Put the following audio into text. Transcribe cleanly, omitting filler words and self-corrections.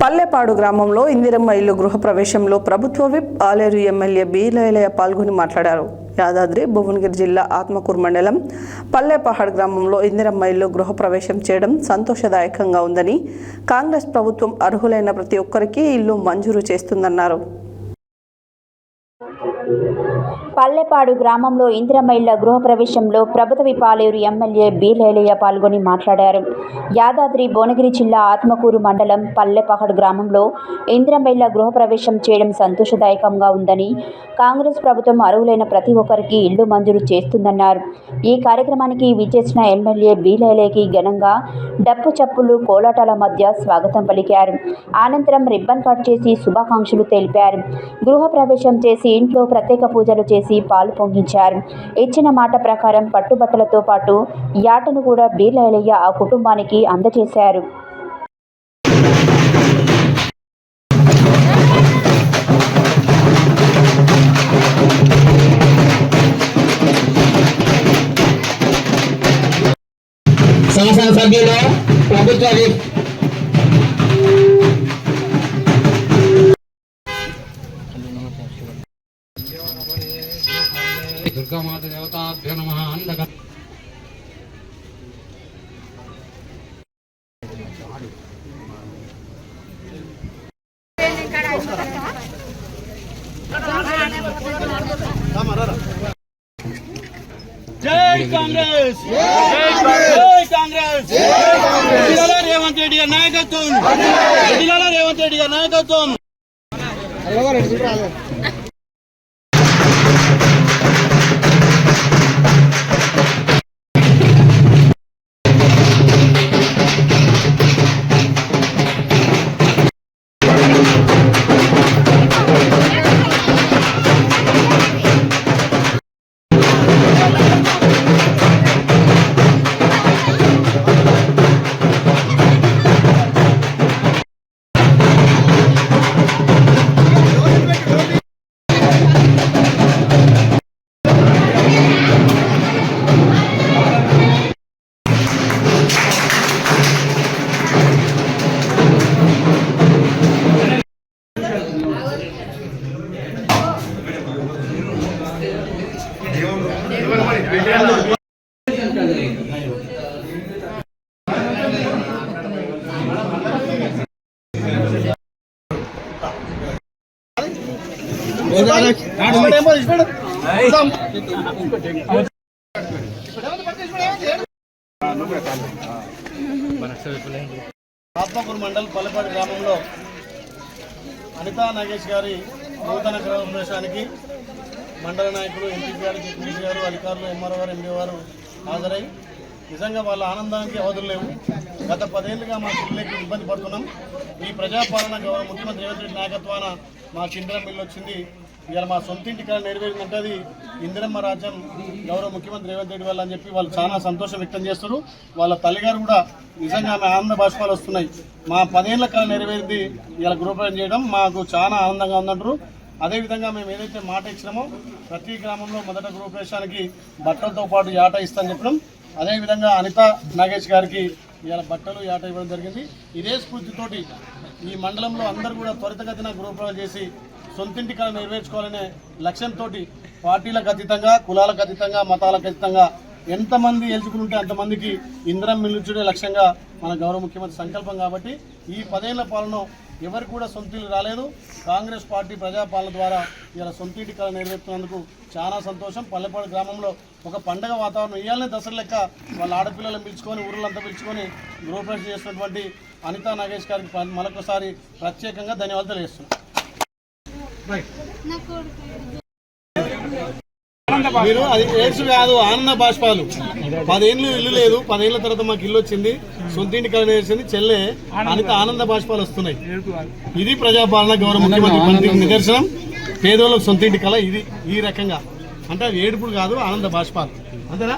పల్లెపాడు గ్రామంలో ఇందిరమ్మ ఇల్లు గృహప్రవేశంలో ప్రభుత్వ whip Aler MLA B Ilaiah పాల్గొని మాట్లాడారు. యాదాద్రి భువనగిరి జిల్లా ఆత్మకూరు మండలం పల్లెపహాడ్ గ్రామంలో ఇందిరమ్మ ఇల్లు గృహప్రవేశం చేయడం సంతోషదాయకంగా ఉందని, కాంగ్రెస్ ప్రభుత్వం అర్హులైన ప్రతి ఒక్కరికి ఇల్లు మంజూరు చేస్తుందన్నారు. పల్లెపాడు గ్రామంలో ఇందిరమ్మ ఇళ్ల గృహప్రవేశంలో ప్రభుత్వ whip Aler MLA B Ilaiah పాల్గొని మాట్లాడారు. యాదాద్రి భువనగిరి జిల్లా ఆత్మకూరు మండలం పల్లెపహాడ్ గ్రామంలో ఇందిరమ్మ ఇళ్ల గృహప్రవేశం చేయడం సంతోషదాయకంగా ఉందని, కాంగ్రెస్ ప్రభుత్వం అర్హులైన ప్రతి ఒక్కరికి ఇల్లు మంజూరు చేస్తుందన్నారు. ఈ కార్యక్రమానికి విచ్చేసిన ఎమ్మెల్యే బి లైలయ్యకి ఘనంగా డప్పు చప్పులు కోలాటాల మధ్య స్వాగతం పలికారు. అనంతరం రిబ్బన్ కట్ చేసి శుభాకాంక్షలు తెలిపారు. గృహప్రవేశం చేసి ఇంట్లో ప్రత్యేక పూజలు చేసి పాలు పొంగించారు. ఇచ్చిన మాట ప్రకారం పట్టుబట్టలతో పాటు యాటను కూడా బి లైలయ్య ఆ కుటుంబానికి అందజేశారు. శాసనసభ్యులు ప్రభుత్వ దుర్గామాత దేవతాభ్యో నమః. అందక జై కాంగ్రెస్, జై కాంగ్రెస్, జిల్లాల రేవంత్ రెడ్డి గారి నాయకత్వం, జిల్లాల రేవంత్ రెడ్డి గారి నాయకత్వం. ఆత్మకూరు మండలం పల్లెపాడు గ్రామంలో అనితా నాగేష్ గారి నూతన గృహప్రవేశానికి మండల నాయకులు, ఎంపీ గారు, జెడ్పీటీసీ గారు, అధికారులు, ఎంఆర్ఓ గారు, ఎండీ గారు హాజరై నిజంగా వాళ్ళ ఆనందానికి అవధులు లేవు. గత 10 ఏళ్ళుగా మా పిల్లలకి ఇబ్బంది పడుతున్నాం. ఈ ప్రజాపాలన గౌరవ ముఖ్యమంత్రి రేవంత్ రెడ్డి నాయకత్వాన మా ఇందిరమ్మ ఇల్లు వచ్చింది. ఇవాళ మా సొంత ఇంటి కళ నెరవేరిందంటే అది ఇందిరమ్మ రాజ్యం గౌరవ ముఖ్యమంత్రి రేవంత్ రెడ్డి వల్ల అని చెప్పి వాళ్ళు చాలా సంతోషం వ్యక్తం చేస్తారు. వాళ్ళ తల్లిగారు కూడా నిజంగా ఆమె ఆనంద బాష్పాలు వస్తున్నాయి. మా 10 ఏళ్ల కళ నెరవేరింది ఇలా గృహప్రవేశం చేయడం మాకు చాలా ఆనందంగా ఉందంటారు. అదేవిధంగా మేము ఏదైతే మాట ఇచ్చినామో ప్రతి గ్రామంలో మొదట గృహప్రవేశానికి బట్టలతో పాటు యాట ఇస్తామని చెప్పడం, అదేవిధంగా అనితా నాగేష్ గారికి ఇవాళ బట్టలు యాట ఇవ్వడం జరిగింది. ఇదే స్ఫూర్తితోటి ఈ మండలంలో అందరూ కూడా త్వరితగతిన గృహప్రవేశం చేసి సొంతింటి కళ నెరవేర్చుకోవాలనే లక్ష్యంతో పార్టీలకు అతీతంగా, కులాలకు అతీతంగా, మతాలకు అతీతంగా ఎంతమంది ఎలుచుకుంటే అంతమందికి ఇందిరమ్మ ఇల్లు ఇచ్చుడే లక్ష్యంగా మన గౌరవ ముఖ్యమంత్రి సంకల్పం. కాబట్టి ఈ 10 ఏళ్ల పాలన ఎవరు కూడా సొంతిల్లు రాలేదు. కాంగ్రెస్ పార్టీ ప్రజాపాలన ద్వారా ఇలా సొంతింటి కళ నెరవేరుతున్నందుకు చాలా సంతోషం. పల్లెపాడు గ్రామంలో ఒక పండగ వాతావరణం ఇయ్యాలనే దసరా లెక్క వాళ్ళ ఆడపిల్లలను పిలుచుకొని, ఊళ్ళంతా పిలుచుకొని గృహప్రవేశం చేసినటువంటి అనితా నాగేష్ గారికి మరొకసారి ప్రత్యేకంగా ధన్యవాదాలు తెలియజేస్తున్నాం. మీరు అది ఏడ్స్ కాదు, ఆనంద బాష్పాలు. 10 ఏళ్ళు ఇల్లు లేదు, 10 ఏళ్ల తర్వాత మాకు ఇల్లు వచ్చింది, సొంత ఇంటి కళ నేర్చింది చెల్లె అనిత ఆనంద బాష్పాలు వస్తున్నాయి. ఇది ప్రజాపాలన గౌరవ ముఖ్యమంత్రి నిదర్శనం. పేదోళ్ళకు సొంత ఇంటి కళ ఇది ఈ రకంగా అంటే అది ఏడుపుడు కాదు, ఆనంద బాష్పాలు. అంతేనా?